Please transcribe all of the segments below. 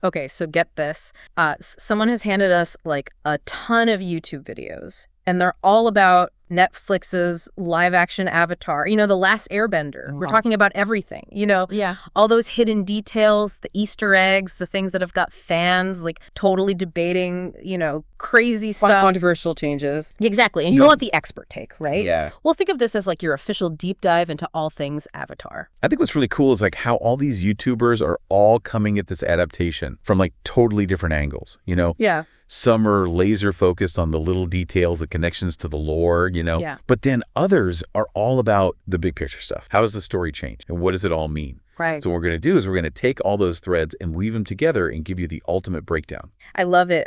Okay, so get this. Someone has handed us like a ton of YouTube videos, and they're all about Netflix's live-action Avatar. You know, The Last Airbender. We're talking about everything, you know? Yeah. All those hidden details, the Easter eggs, the things that have got fans, like, totally debating, you know, crazy stuff. Controversial changes. Exactly. And you want the expert take, right? Yeah. Well, think of this as, like, your official deep dive into all things Avatar. I think what's really cool is like how all these YouTubers are all coming at this adaptation from like totally different angles, you know? Yeah. Some are laser focused on the little details, the connections to the lore, you know? Yeah. But then others are all about the big picture stuff. How does the story change? And what does it all mean? Right. So what we're going to do is we're going to take all those threads and weave them together and give you the ultimate breakdown. I love it.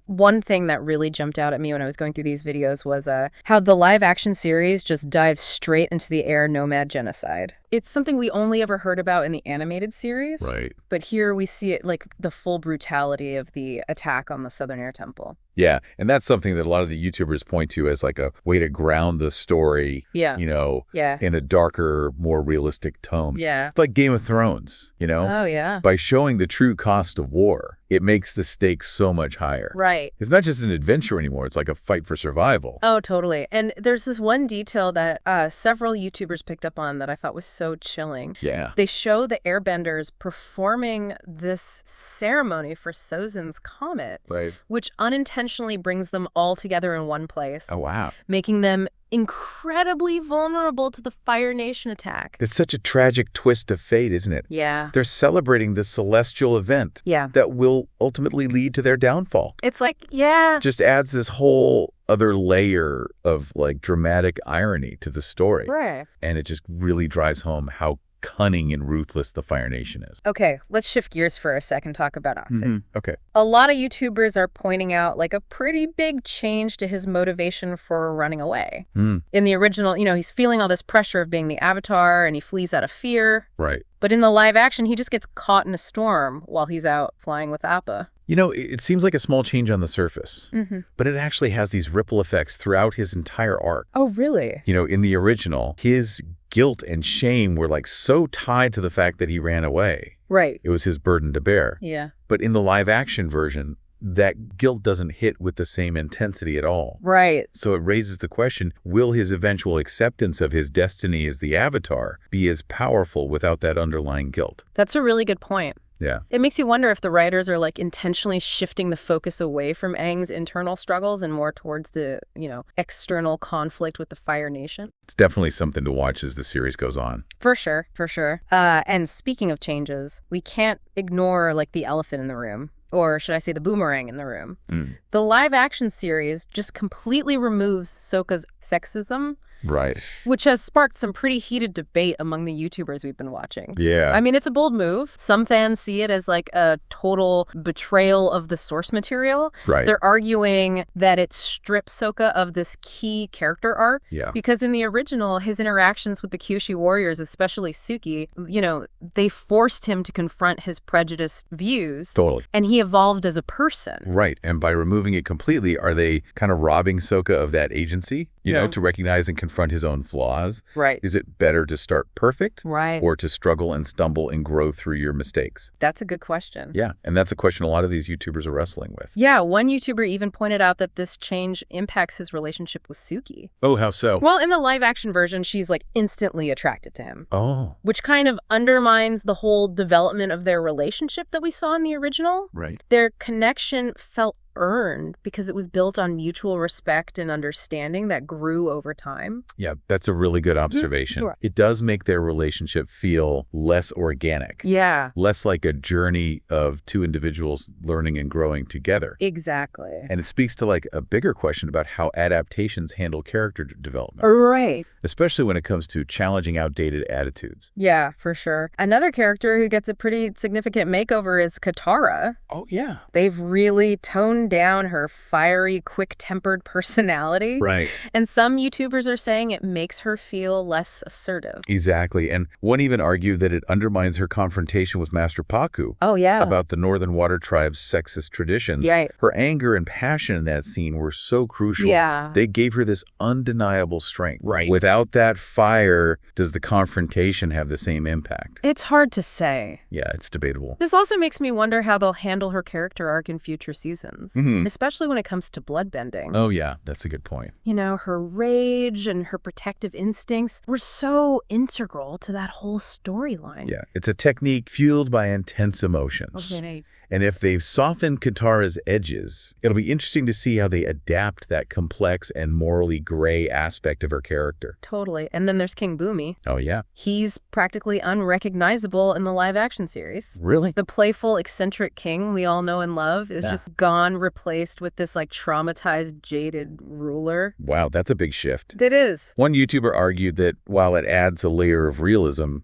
One thing that really jumped out at me when I was going through these videos was how the live action series just dives straight into the air nomad genocide. It's something we only ever heard about in the animated series. Right. But here we see it like the full brutality of the attack on the Southern Air Temple. Yeah. And that's something that a lot of the YouTubers point to as like a way to ground the story, Yeah. you know, Yeah. in a darker, more realistic tone. Yeah. It's like Game of Thrones, you know? Oh, yeah. By showing the true cost of war, it makes the stakes so much higher. Right. It's not just an adventure anymore. It's like a fight for survival. Oh, totally. And there's this one detail that several YouTubers picked up on that I thought was so chilling. Yeah. They show the airbenders performing this ceremony for Sozin's comet, Right. which unintentionally brings them all together in one place, Oh, wow. making them incredibly vulnerable to the Fire Nation attack. It's such a tragic twist of fate, isn't it? Yeah. They're celebrating this celestial event Yeah. that will ultimately lead to their downfall. It's like, yeah. Just adds this whole other layer of like dramatic irony to the story. Right. And it just really drives home how cunning and ruthless the Fire Nation is. Okay, let's shift gears for a second and talk about Odysee. Okay. A lot of YouTubers are pointing out like a pretty big change to his motivation for running away. In the original, you know, he's feeling all this pressure of being the Avatar and he flees out of fear. Right. But in the live action, he just gets caught in a storm while he's out flying with Appa. You know, it seems like a small change on the surface, but it actually has these ripple effects throughout his entire arc. Oh, really? You know, in the original, his guilt and shame were like so tied to the fact that he ran away. Right. It was his burden to bear. Yeah. But in the live action version, that guilt doesn't hit with the same intensity at all. Right. So it raises the question, will his eventual acceptance of his destiny as the Avatar be as powerful without that underlying guilt? That's a really good point. Yeah. It makes you wonder if the writers are like intentionally shifting the focus away from Aang's internal struggles and more towards the, you know, external conflict with the Fire Nation. It's definitely something to watch as the series goes on. For sure, for sure. And speaking of changes, we can't ignore like the elephant in the room. Or should I say the boomerang in the room. The live action series just completely removes Sokka's sexism, Right. which has sparked some pretty heated debate among the YouTubers we've been watching. Yeah. I mean, it's a bold move. Some fans see it as like a total betrayal of the source material. Right. They're arguing that it strips Sokka of this key character arc. Yeah. Because in the original, his interactions with the Kyushu warriors, especially Suki, you know, they forced him to confront his prejudiced views. Totally. And he evolved as a person. Right. And by removing it completely, are they kind of robbing Sokka of that agency, you know, to recognize and confront his own flaws? Right. Is it better to start perfect? Right. Or to struggle and stumble and grow through your mistakes? That's a good question. Yeah. And that's a question a lot of these YouTubers are wrestling with. Yeah, one YouTuber even pointed out that this change impacts his relationship with Suki. Oh, how so? Well, in the live action version, she's like instantly attracted to him. Oh. Which kind of undermines the whole development of their relationship that we saw in the original. Right. Their connection felt earned because it was built on mutual respect and understanding that grew over time. Yeah, that's a really good observation. Sure. It does make their relationship feel less organic. Yeah. Less like a journey of two individuals learning and growing together. Exactly. And it speaks to like a bigger question about how adaptations handle character development. Right. Especially when it comes to challenging outdated attitudes. Yeah, for sure. Another character who gets a pretty significant makeover is Katara. Oh, yeah. They've really toned tone down her fiery, quick-tempered personality. Right. And some YouTubers are saying it makes her feel less assertive. Exactly. And one even argued that it undermines her confrontation with Master Paku. Oh, yeah. About the Northern Water Tribe's sexist traditions. Right. Her anger and passion in that scene were so crucial. Yeah. They gave her this undeniable strength. Right. Without that fire, does the confrontation have the same impact? It's hard to say. Yeah, it's debatable. This also makes me wonder how they'll handle her character arc in future seasons, especially when it comes to bloodbending. Oh, yeah, that's a good point. You know, her rage and her protective instincts were so integral to that whole storyline. Yeah, it's a technique fueled by intense emotions. Okay. And if they've softened Katara's edges, it'll be interesting to see how they adapt that complex and morally gray aspect of her character. Totally. And then there's King Boomy. Oh, yeah. He's practically unrecognizable in the live-action series. Really? The playful, eccentric king we all know and love is just gone, replaced with this, like, traumatized, jaded ruler. Wow, that's a big shift. It is. One YouTuber argued that while it adds a layer of realism,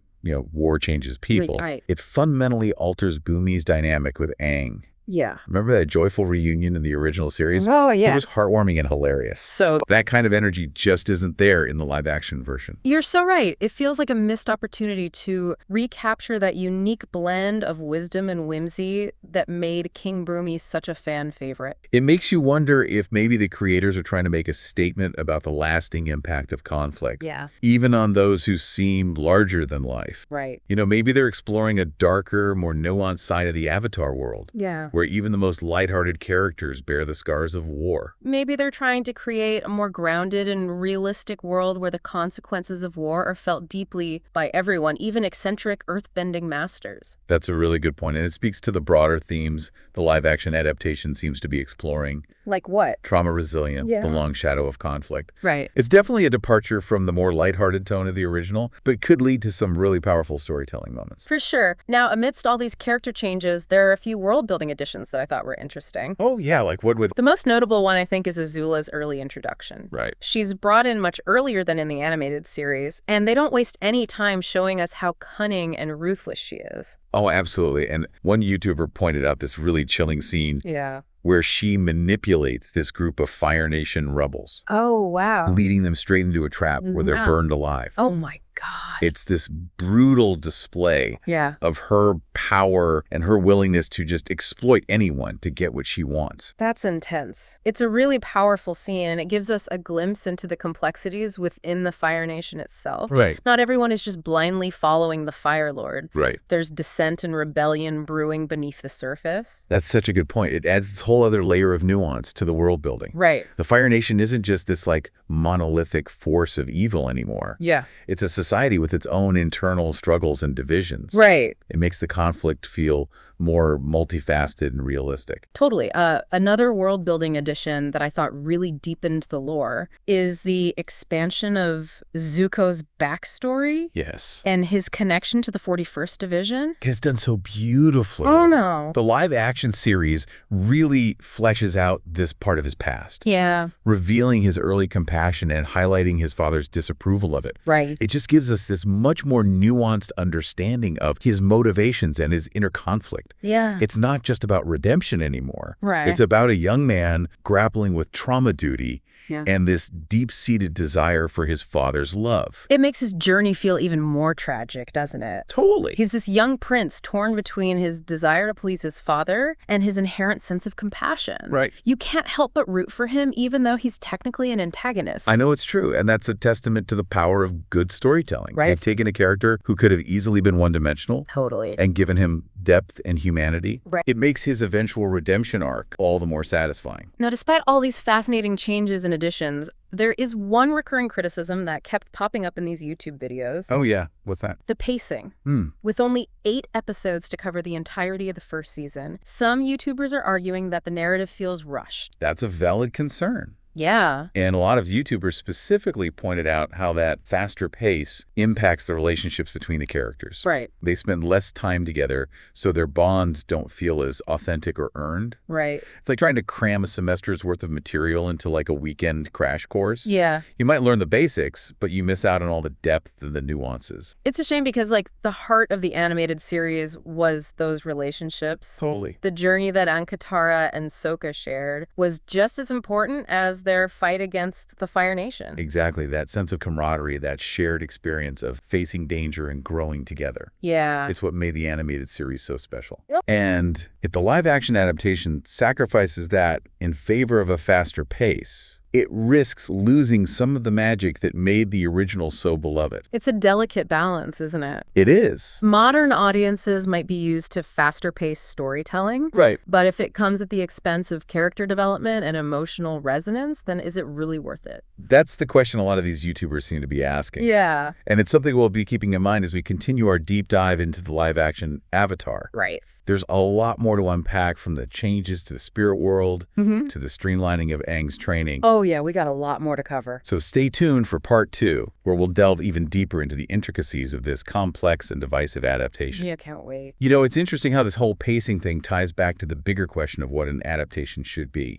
war changes people, Right. it fundamentally alters Boomy's dynamic with Aang. Yeah. Remember that joyful reunion in the original series? Oh, yeah. It was heartwarming and hilarious. So That kind of energy just isn't there in the live-action version. you're so right. It feels like a missed opportunity to recapture that unique blend of wisdom and whimsy that made King Boomy such a fan favorite. It makes you wonder if maybe the creators are trying to make a statement about the lasting impact of conflict, Yeah. even on those who seem larger than life. Right. Maybe they're exploring a darker, more nuanced side of the Avatar world, Yeah. where even the most lighthearted characters bear the scars of war. Maybe they're trying to create a more grounded and realistic world where the consequences of war are felt deeply by everyone, even eccentric earthbending masters. That's a really good point, and it speaks to the broader themes the live-action adaptation seems to be exploring. Like what? Trauma resilience, Yeah. the long shadow of conflict. Right. It's definitely a departure from the more lighthearted tone of the original, but could lead to some really powerful storytelling moments. For sure. Now, amidst all these character changes, there are a few world-building additions that I thought were interesting. Oh, yeah, like what with... The most notable one, I think, is Azula's early introduction. Right. She's brought in much earlier than in the animated series, and they don't waste any time showing us how cunning and ruthless she is. Oh, absolutely. And one YouTuber pointed out this really chilling scene Yeah. where she manipulates this group of Fire Nation rebels, Oh, wow. leading them straight into a trap where they're Wow. burned alive. Oh, my God. It's this brutal display Yeah. of her power and her willingness to just exploit anyone to get what she wants. That's intense. It's a really powerful scene, and it gives us a glimpse into the complexities within the Fire Nation itself. Right. Not everyone is just blindly following the Fire Lord. Right. There's dissent and rebellion brewing beneath the surface. That's such a good point. It adds this whole other layer of nuance to the world building. Right. The Fire Nation isn't just this monolithic force of evil anymore. Yeah. It's a society with its own internal struggles and divisions. Right. It makes the conflict feel more multifaceted and realistic. Totally. Another world-building addition that I thought really deepened the lore is the expansion of Zuko's backstory Yes. and his connection to the 41st Division. It's done so beautifully. Oh, no. The live-action series really fleshes out this part of his past, Yeah. revealing his early compassion and highlighting his father's disapproval of it. Right. It just gives us this much more nuanced understanding of his motivations and his inner conflict. Yeah. It's not just about redemption anymore. Right. It's about a young man grappling with trauma duty Yeah. and this deep-seated desire for his father's love. It makes his journey feel even more tragic, doesn't it? Totally. He's this young prince torn between his desire to please his father and his inherent sense of compassion. Right. You can't help but root for him, even though he's technically an antagonist. I know it's true, and that's a testament to the power of good storytelling. Right. They've taken a character who could have easily been one-dimensional Totally. and given him depth and humanity. Right. It makes his eventual redemption arc all the more satisfying. Now, despite all these fascinating changes and additions, there is one recurring criticism that kept popping up in these YouTube videos. Oh, yeah. What's that? The pacing. Hmm. With only 8 episodes to cover the entirety of the first season, some YouTubers are arguing that the narrative feels rushed. That's a valid concern. Yeah. And a lot of YouTubers specifically pointed out how that faster pace impacts the relationships between the characters. Right. They spend less time together, so their bonds don't feel as authentic or earned. Right. It's like trying to cram a semester's worth of material into like a weekend crash course. Yeah. You might learn the basics, but you miss out on all the depth and the nuances. It's a shame because, like, the heart of the animated series was those relationships. Totally. The journey that Katara and Sokka shared was just as important as their fight against the Fire Nation. Exactly. That sense of camaraderie, that shared experience of facing danger and growing together. Yeah. It's what made the animated series so special. Yep. And if the live-action adaptation sacrifices that in favor of a faster pace, it risks losing some of the magic that made the original so beloved. It's a delicate balance, isn't it? It is. Modern audiences might be used to faster-paced storytelling. Right. But if it comes at the expense of character development and emotional resonance, then is it really worth it? That's the question a lot of these YouTubers seem to be asking. Yeah. And it's something we'll be keeping in mind as we continue our deep dive into the live-action Avatar. Right. There's a lot more to unpack, from the changes to the spirit world to the streamlining of Aang's training. Oh, yeah, we got a lot more to cover. So stay tuned for part 2, where we'll delve even deeper into the intricacies of this complex and divisive adaptation. Yeah, can't wait. You know, it's interesting how this whole pacing thing ties back to the bigger question of what an adaptation should be.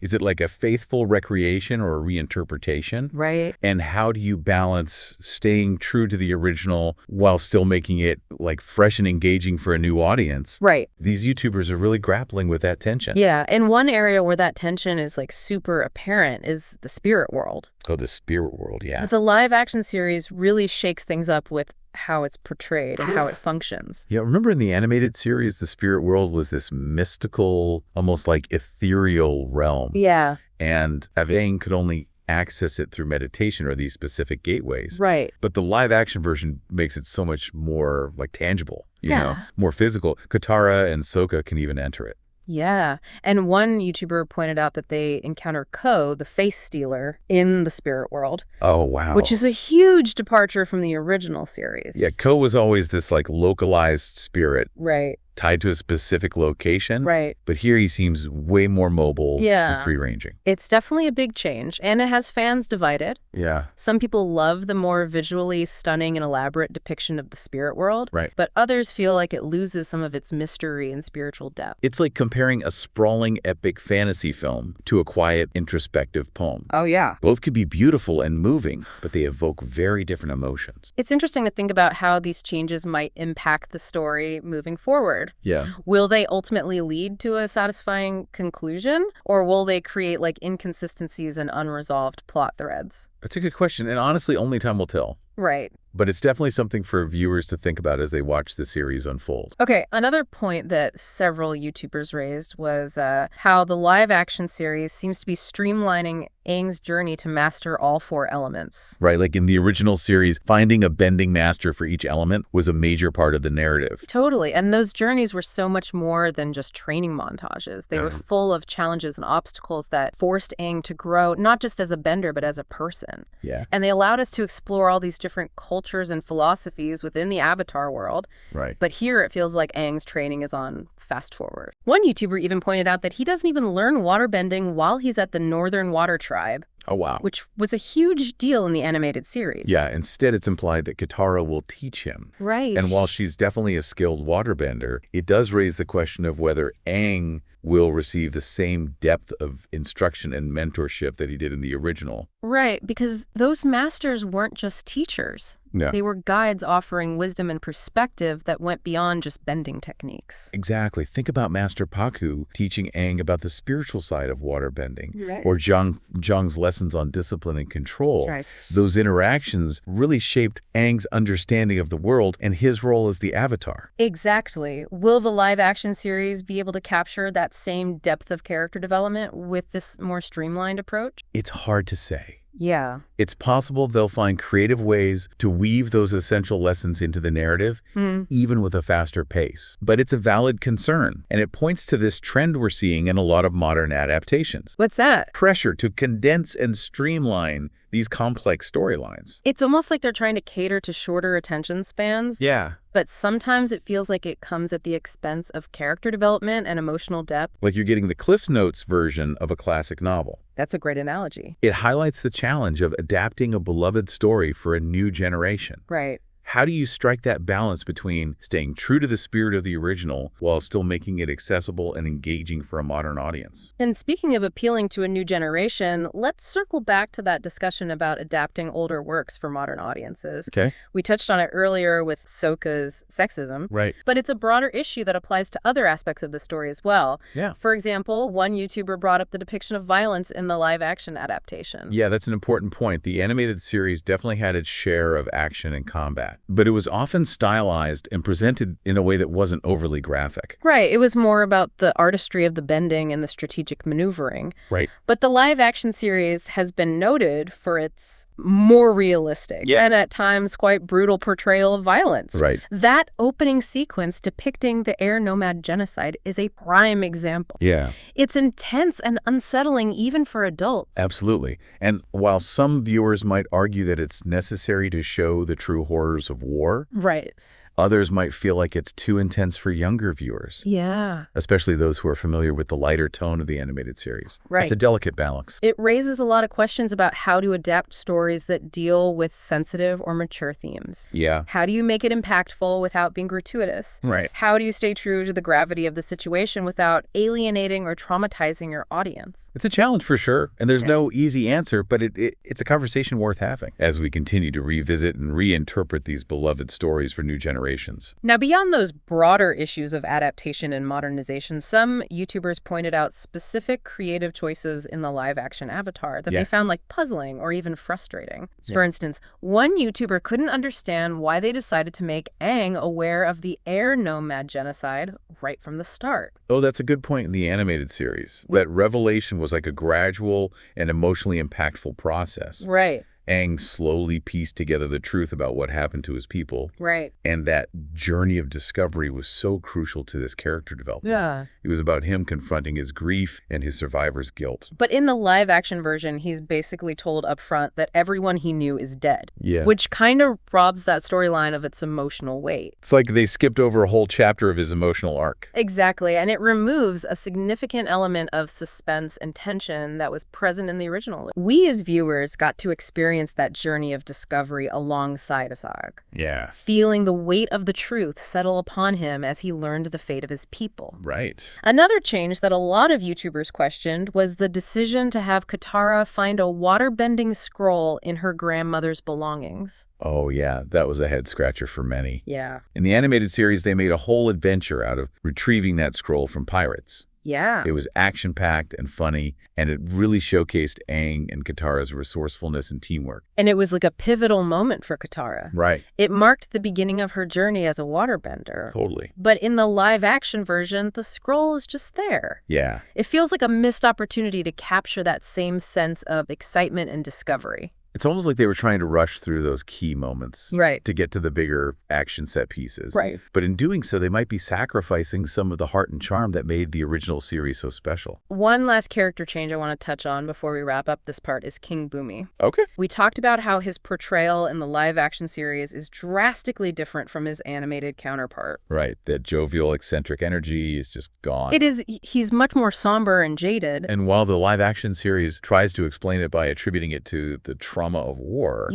Is it like a faithful recreation or a reinterpretation? Right. And how do you balance staying true to the original while still making it like fresh and engaging for a new audience? Right. These YouTubers are really grappling with that tension. Yeah, and one area where that tension is like super apparent is the spirit world. Oh, the spirit world, yeah. But the live action series really shakes things up with how it's portrayed and how it functions. Yeah, remember in the animated series, the spirit world was this mystical, almost like ethereal realm. Yeah. And Aang could only access it through meditation or these specific gateways. Right. But the live action version makes it so much more like tangible, you know, more physical. Katara and Sokka can even enter it. Yeah. And one YouTuber pointed out that they encounter Ko, the face stealer, in the spirit world. Oh, wow. Which is a huge departure from the original series. Yeah, Ko was always this like localized spirit. Right. Tied to a specific location. Right. But here he seems way more mobile and free-ranging. It's definitely a big change, and it has fans divided. Yeah. Some people love the more visually stunning and elaborate depiction of the spirit world. Right. But others feel like it loses some of its mystery and spiritual depth. It's like comparing a sprawling epic fantasy film to a quiet introspective poem. Oh, yeah. Both could be beautiful and moving, but they evoke very different emotions. It's interesting to think about how these changes might impact the story moving forward. Yeah. Will they ultimately lead to a satisfying conclusion, or will they create like inconsistencies and unresolved plot threads? That's a good question, and honestly, only time will tell. Right. But it's definitely something for viewers to think about as they watch the series unfold. Okay, another point that several YouTubers raised was how the live-action series seems to be streamlining Aang's journey to master all 4 elements. Right, like in the original series, finding a bending master for each element was a major part of the narrative. Totally, and those journeys were so much more than just training montages. They were full of challenges and obstacles that forced Aang to grow, not just as a bender, but as a person. Yeah. And they allowed us to explore all these different cultures and philosophies within the Avatar world. Right. But here it feels like Aang's training is on fast forward. One YouTuber even pointed out that he doesn't even learn waterbending while he's at the Northern Water Tribe. Oh, wow. Which was a huge deal in the animated series. Yeah, instead it's implied that Katara will teach him. Right. And while she's definitely a skilled waterbender, it does raise the question of whether Aang will receive the same depth of instruction and mentorship that he did in the original. Right, because those masters weren't just teachers. No. They were guides offering wisdom and perspective that went beyond just bending techniques. Exactly. Think about Master Pakku teaching Aang about the spiritual side of waterbending. Right. Or Zhang's lessons on discipline and control. Right. Those interactions really shaped Aang's understanding of the world and his role as the Avatar. Exactly. Will the live-action series be able to capture that same depth of character development with this more streamlined approach? It's hard to say. Yeah. It's possible they'll find creative ways to weave those essential lessons into the narrative, even with a faster pace. But it's a valid concern, and it points to this trend we're seeing in a lot of modern adaptations. What's that? Pressure to condense and streamline these complex storylines. It's almost like they're trying to cater to shorter attention spans. Yeah. But sometimes it feels like it comes at the expense of character development and emotional depth. Like you're getting the Cliff Notes version of a classic novel. That's a great analogy. It highlights the challenge of adapting a beloved story for a new generation. Right. How do you strike that balance between staying true to the spirit of the original while still making it accessible and engaging for a modern audience? And speaking of appealing to a new generation, let's circle back to that discussion about adapting older works for modern audiences. Okay. We touched on it earlier with Sokka's sexism. Right. But it's a broader issue that applies to other aspects of the story as well. Yeah. For example, one YouTuber brought up the depiction of violence in the live-action adaptation. Yeah, that's an important point. The animated series definitely had its share of action and combat, but it was often stylized and presented in a way that wasn't overly graphic. Right. It was more about the artistry of the bending and the strategic maneuvering. Right. But the live-action series has been noted for its more realistic and at times quite brutal portrayal of violence. Right. That opening sequence depicting the air nomad genocide is a prime example. Yeah. It's intense and unsettling even for adults. Absolutely. And while some viewers might argue that it's necessary to show the true horrors of war, Right. others might feel like it's too intense for younger viewers. Yeah. Especially those who are familiar with the lighter tone of the animated series. Right. It's a delicate balance. It raises a lot of questions about how to adapt stories that deal with sensitive or mature themes. Yeah. How do you make it impactful without being gratuitous? Right. How do you stay true to the gravity of the situation without alienating or traumatizing your audience? It's a challenge for sure, and there's no easy answer, but it's a conversation worth having as we continue to revisit and reinterpret these beloved stories for new generations. Now, beyond those broader issues of adaptation and modernization, some YouTubers pointed out specific creative choices in the live-action Avatar that they found like puzzling or even frustrating. So for instance, one YouTuber couldn't understand why they decided to make Aang aware of the air nomad genocide right from the start. Oh, that's a good point in the animated series. That revelation was like a gradual and emotionally impactful process. Right. Aang slowly pieced together the truth about what happened to his people. Right. And that journey of discovery was so crucial to this character development. Yeah. It was about him confronting his grief and his survivor's guilt. But in the live-action version, he's basically told up front that everyone he knew is dead. Yeah. Which kind of robs that storyline of its emotional weight. It's like they skipped over a whole chapter of his emotional arc. Exactly, and it removes a significant element of suspense and tension that was present in the original. We as viewers got to experience that journey of discovery alongside Asag. Yeah. Feeling the weight of the truth settle upon him as he learned the fate of his people. Right. Another change that a lot of YouTubers questioned was the decision to have Katara find a water-bending scroll in her grandmother's belongings. Oh, yeah. That was a head-scratcher for many. Yeah. In the animated series, they made a whole adventure out of retrieving that scroll from pirates. Yeah. It was action-packed and funny, and it really showcased Aang and Katara's resourcefulness and teamwork. And it was like a pivotal moment for Katara. Right. It marked the beginning of her journey as a waterbender. Totally. But in the live-action version, the scroll is just there. Yeah. It feels like a missed opportunity to capture that same sense of excitement and discovery. It's almost like they were trying to rush through those key moments Right. to get to the bigger action set pieces. Right. But in doing so, they might be sacrificing some of the heart and charm that made the original series so special. One last character change I want to touch on before we wrap up this part is King Bumi. Okay. We talked about how his portrayal in the live-action series is drastically different from his animated counterpart. Right. That jovial, eccentric energy is just gone. It is, he's much more somber and jaded. And while the live-action series tries to explain it by attributing it to the trauma of war,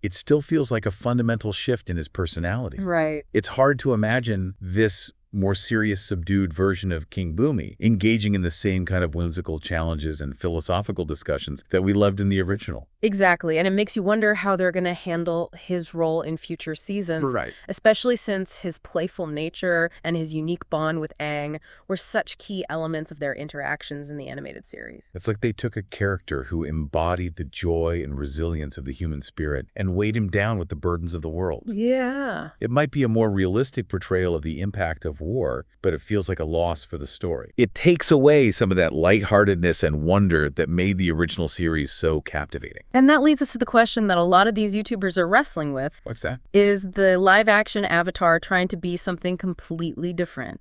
it still feels like a fundamental shift in his personality. Right. It's hard to imagine this more serious, subdued version of King Bumi engaging in the same kind of whimsical challenges and philosophical discussions that we loved in the original. Exactly, and it makes you wonder how they're going to handle his role in future seasons, Right. especially since his playful nature and his unique bond with Aang were such key elements of their interactions in the animated series. It's like they took a character who embodied the joy and resilience of the human spirit and weighed him down with the burdens of the world. Yeah. It might be a more realistic portrayal of the impact of of war, but it feels like a loss for the story. It takes away some of that lightheartedness and wonder that made the original series so captivating. And that leads us to the question that a lot of these YouTubers are wrestling with. What's that? Is the live-action Avatar trying to be something completely different?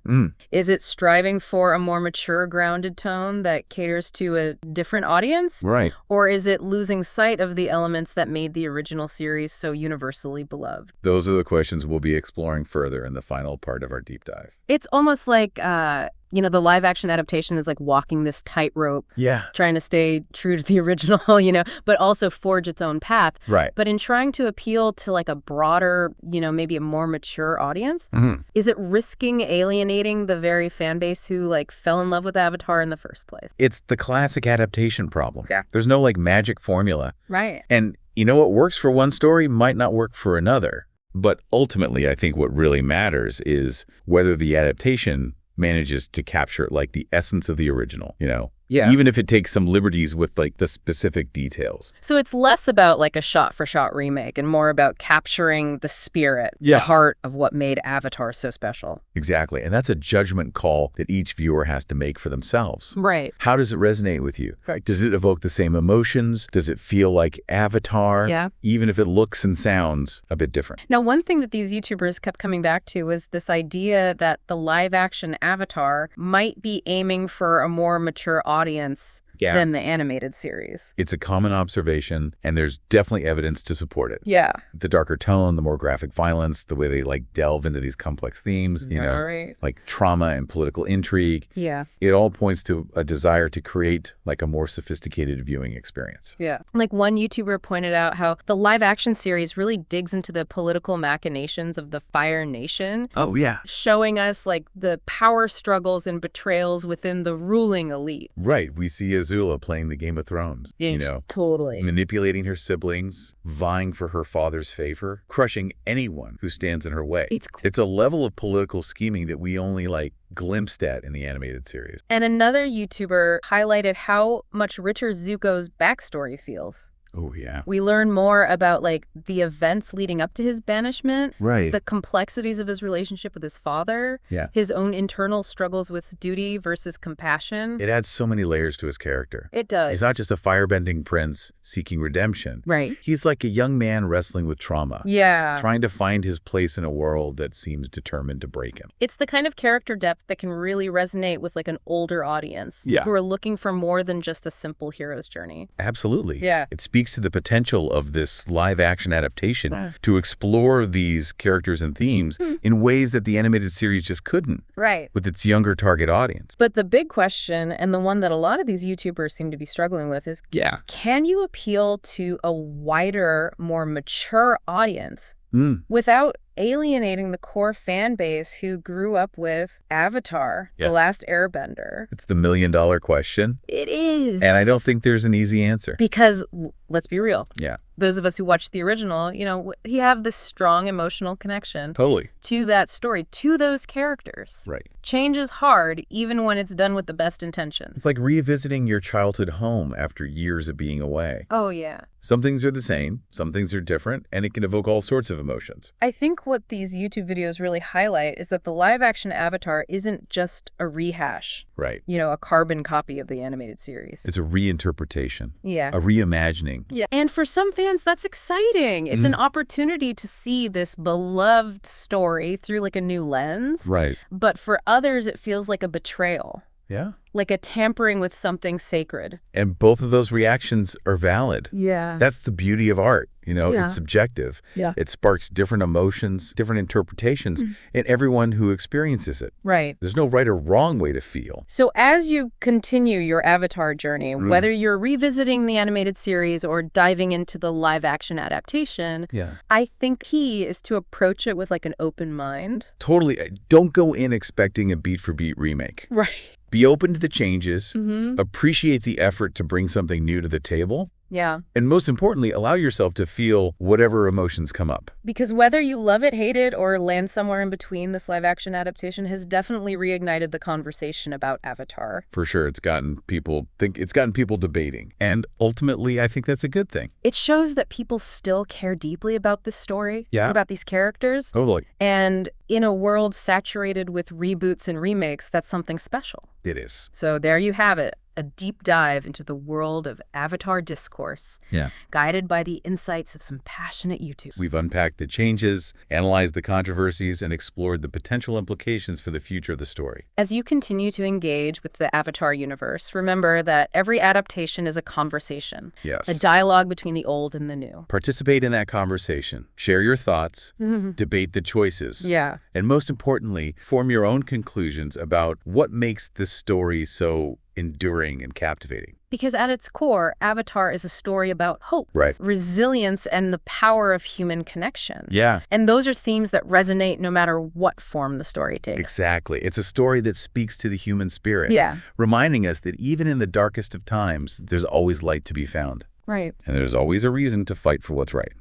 Is it striving for a more mature, grounded tone that caters to a different audience? Right. Or is it losing sight of the elements that made the original series so universally beloved? Those are the questions we'll be exploring further in the final part of our deep dive. It's almost like, the live-action adaptation is like walking this tightrope. Yeah. Trying to stay true to the original, but also forge its own path. Right. But in trying to appeal to like a broader, maybe a more mature audience, is it risking alienating the very fan base who like fell in love with Avatar in the first place? It's the classic adaptation problem. Yeah. There's no like magic formula. Right. And what works for one story might not work for another. But ultimately, I think what really matters is whether the adaptation manages to capture like the essence of the original, Yeah. Even if it takes some liberties with like the specific details. So it's less about like a shot-for-shot remake and more about capturing the spirit, the heart of what made Avatar so special. Exactly. And that's a judgment call that each viewer has to make for themselves. Right. How does it resonate with you? Right. Does it evoke the same emotions? Does it feel like Avatar? Yeah. Even if it looks and sounds a bit different. Now, one thing that these YouTubers kept coming back to was this idea that the live-action Avatar might be aiming for a more mature audience than the animated series. It's a common observation, and there's definitely evidence to support it. Yeah. The darker tone, the more graphic violence, the way they like delve into these complex themes, like trauma and political intrigue. Yeah. It all points to a desire to create like a more sophisticated viewing experience. Yeah. Like one YouTuber pointed out how the live action series really digs into the political machinations of the Fire Nation. Oh, yeah. Showing us like the power struggles and betrayals within the ruling elite. Right. We see Azula playing the Game of Thrones, Totally. manipulating her siblings, vying for her father's favor, crushing anyone who stands in her way. It's a level of political scheming that we only like glimpsed at in the animated series. And another YouTuber highlighted how much richer Zuko's backstory feels. Oh, yeah. We learn more about like the events leading up to his banishment, Right. the complexities of his relationship with his father, his own internal struggles with duty versus compassion. It adds so many layers to his character. It does. He's not just a firebending prince seeking redemption. Right. He's like a young man wrestling with trauma. Yeah. Trying to find his place in a world that seems determined to break him. It's the kind of character depth that can really resonate with like an older audience who are looking for more than just a simple hero's journey. Absolutely. Yeah. It speaks to the potential of this live-action adaptation to explore these characters and themes in ways that the animated series just couldn't. Right. With its younger target audience. But the big question, and the one that a lot of these YouTubers seem to be struggling with, is can you appeal to a wider, more mature audience without alienating the core fan base who grew up with Avatar, The Last Airbender? It's the million-dollar question. It is. And I don't think there's an easy answer. Because, let's be real. Yeah. Those of us who watched the original, you have this strong emotional connection Totally. to that story, to those characters. Right. Change is hard, even when it's done with the best intentions. It's like revisiting your childhood home after years of being away. Oh, yeah. Some things are the same, some things are different, and it can evoke all sorts of emotions. I think what these YouTube videos really highlight is that the live-action Avatar isn't just a rehash. Right. A carbon copy of the animated series. It's a reinterpretation. Yeah. A reimagining. Yeah. And for some fans, that's exciting. It's an opportunity to see this beloved story through like a new lens. Right. But for others, it feels like a betrayal. Yeah. Like a tampering with something sacred. And both of those reactions are valid. Yeah. That's the beauty of art. It's subjective. Yeah. It sparks different emotions, different interpretations in everyone who experiences it. Right. There's no right or wrong way to feel. So as you continue your Avatar journey, whether you're revisiting the animated series or diving into the live-action adaptation, I think key is to approach it with like an open mind. Totally. Don't go in expecting a beat-for-beat remake. Right. Be open to the changes, appreciate the effort to bring something new to the table, Yeah. And most importantly, allow yourself to feel whatever emotions come up. Because whether you love it, hate it, or land somewhere in between, this live-action adaptation has definitely reignited the conversation about Avatar. For sure, it's gotten people debating. And ultimately, I think that's a good thing. It shows that people still care deeply about this story, Yeah. about these characters. Totally. And in a world saturated with reboots and remakes, that's something special. It is. So there you have it, a deep dive into the world of Avatar discourse, guided by the insights of some passionate YouTubers. We've unpacked the changes, analyzed the controversies, and explored the potential implications for the future of the story. As you continue to engage with the Avatar universe, remember that every adaptation is a conversation, Yes. a dialogue between the old and the new. Participate in that conversation. Share your thoughts, debate the choices, Yeah. and most importantly, form your own conclusions about what makes this story so enduring and captivating. Because at its core, Avatar is a story about hope, Right. resilience, and the power of human connection. Yeah. And those are themes that resonate no matter what form the story takes. Exactly. It's a story that speaks to the human spirit, Yeah. reminding us that even in the darkest of times, there's always light to be found. Right. And there's always a reason to fight for what's right.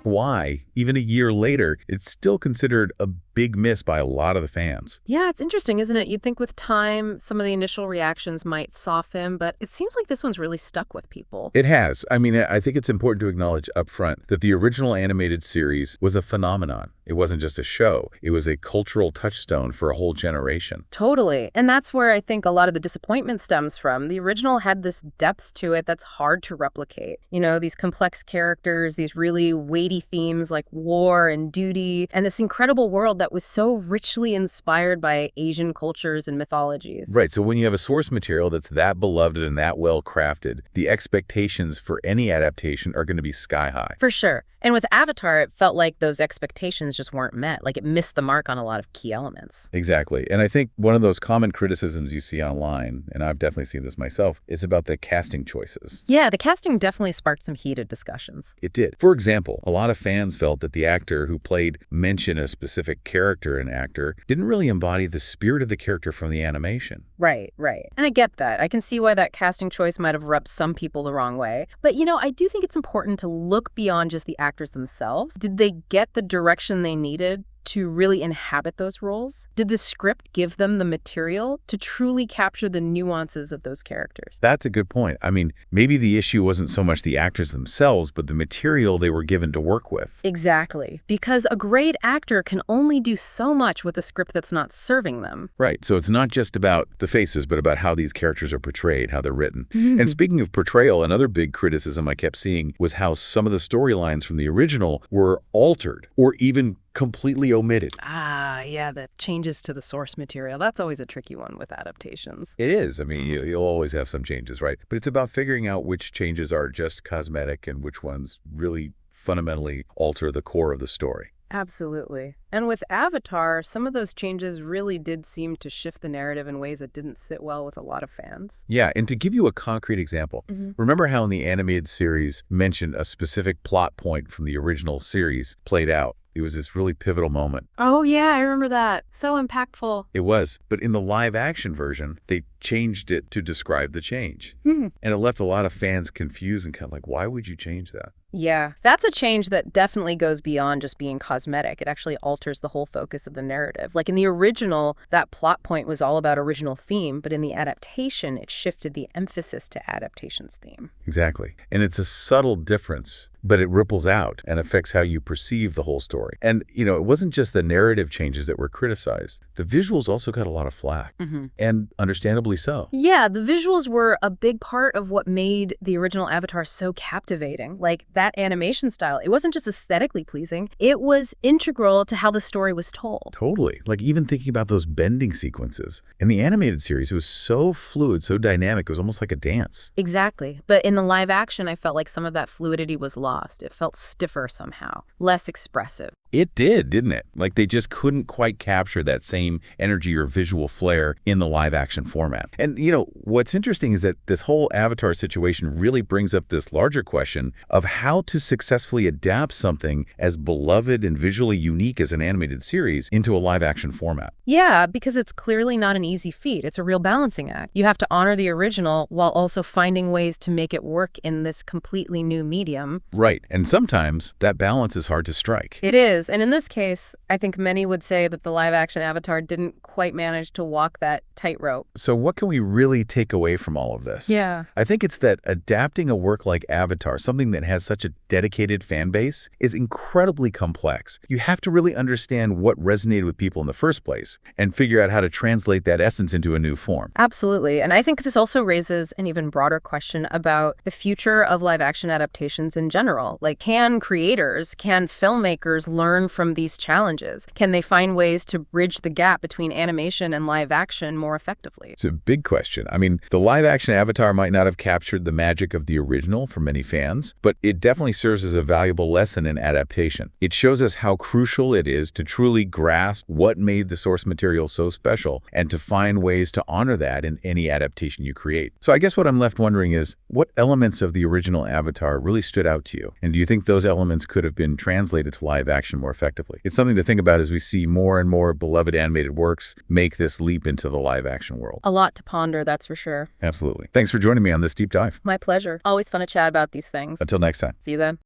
Why, even a year later, it's still considered a big miss by a lot of the fans. Yeah, it's interesting, isn't it? You'd think with time, some of the initial reactions might soften, but it seems like this one's really stuck with people. It has. I mean, I think it's important to acknowledge up front that the original animated series was a phenomenon. It wasn't just a show. It was a cultural touchstone for a whole generation. Totally. And that's where I think a lot of the disappointment stems from. The original had this depth to it that's hard to replicate. You know, these complex characters, these really weighty themes like war and duty, and this incredible world that was so richly inspired by Asian cultures and mythologies. Right. So when you have a source material that's that beloved and that well crafted, the expectations for any adaptation are going to be sky high. For sure. And with Avatar, it felt like those expectations just weren't met. Like it missed the mark on a lot of key elements. Exactly. And I think one of those common criticisms you see online, and I've definitely seen this myself, is about the casting choices. Yeah, the casting definitely sparked some heated discussions. It did. For example, a lot of fans felt that the actor who played mention a specific character and actor didn't really embody the spirit of the character from the animation. Right, right. And I get that. I can see why that casting choice might have rubbed some people the wrong way. But, you know, I do think it's important to look beyond just the actors themselves. Did they get the direction they needed to really inhabit those roles? Did the script give them the material to truly capture the nuances of those characters? That's a good point. I mean, maybe the issue wasn't so much the actors themselves, but the material they were given to work with. Exactly. Because a great actor can only do so much with a script that's not serving them. Right. So it's not just about the faces, but about how these characters are portrayed, how they're written. And speaking of portrayal, another big criticism I kept seeing was how some of the storylines from the original were altered or even completely omitted. Yeah, the changes to the source material. That's always a tricky one with adaptations. It is. I mean, you'll always have some changes, right? But it's about figuring out which changes are just cosmetic and which ones really fundamentally alter the core of the story. Absolutely. And with Avatar, some of those changes really did seem to shift the narrative in ways that didn't sit well with a lot of fans. Yeah, and to give you a concrete example, remember how in the animated series mentioned a specific plot point from the original series played out? It was this really pivotal moment. Oh, yeah, I remember that. So impactful. It was. But in the live-action version, they changed it to describe the change. And it left a lot of fans confused and kind of like, why would you change that? Yeah, that's a change that definitely goes beyond just being cosmetic. It actually alters the whole focus of the narrative. Like in the original, that plot point was all about original theme, but in the adaptation, it shifted the emphasis to adaptation's theme. Exactly. And it's a subtle difference, but it ripples out and affects how you perceive the whole story. And, you know, it wasn't just the narrative changes that were criticized. The visuals also got a lot of flack, and understandably so. Yeah, the visuals were a big part of what made the original Avatar so captivating. Like that animation style, it wasn't just aesthetically pleasing, it was integral to how the story was told. Totally. Like even thinking about those bending sequences. In the animated series, it was so fluid, so dynamic, it was almost like a dance. Exactly. But in the live action, I felt like some of that fluidity was lost. It felt stiffer somehow, less expressive. It did, didn't it? Like they just couldn't quite capture that same energy or visual flair in the live action format. And what's interesting is that this whole Avatar situation really brings up this larger question of how to successfully adapt something as beloved and visually unique as an animated series into a live action format. Yeah, because it's clearly not an easy feat. It's a real balancing act. You have to honor the original while also finding ways to make it work in this completely new medium. Right. And sometimes that balance is hard to strike. It is. And in this case, I think many would say that the live-action Avatar didn't quite manage to walk that tightrope. So what can we really take away from all of this? Yeah. I think it's that adapting a work like Avatar, something that has such a dedicated fan base, is incredibly complex. You have to really understand what resonated with people in the first place and figure out how to translate that essence into a new form. Absolutely. And I think this also raises an even broader question about the future of live-action adaptations in general. Like, can filmmakers learn from these challenges? Can they find ways to bridge the gap between animation and live action more effectively? It's a big question. I mean, the live-action Avatar might not have captured the magic of the original for many fans, but it definitely serves as a valuable lesson in adaptation. It shows us how crucial it is to truly grasp what made the source material so special and to find ways to honor that in any adaptation you create. So I guess what I'm left wondering is, what elements of the original Avatar really stood out to you? And do you think those elements could have been translated to live action more effectively? It's something to think about as we see more and more beloved animated works make this leap into the live action world. A lot to ponder, that's for sure. Absolutely. Thanks for joining me on this deep dive. My pleasure. Always fun to chat about these things. Until next time. See you then.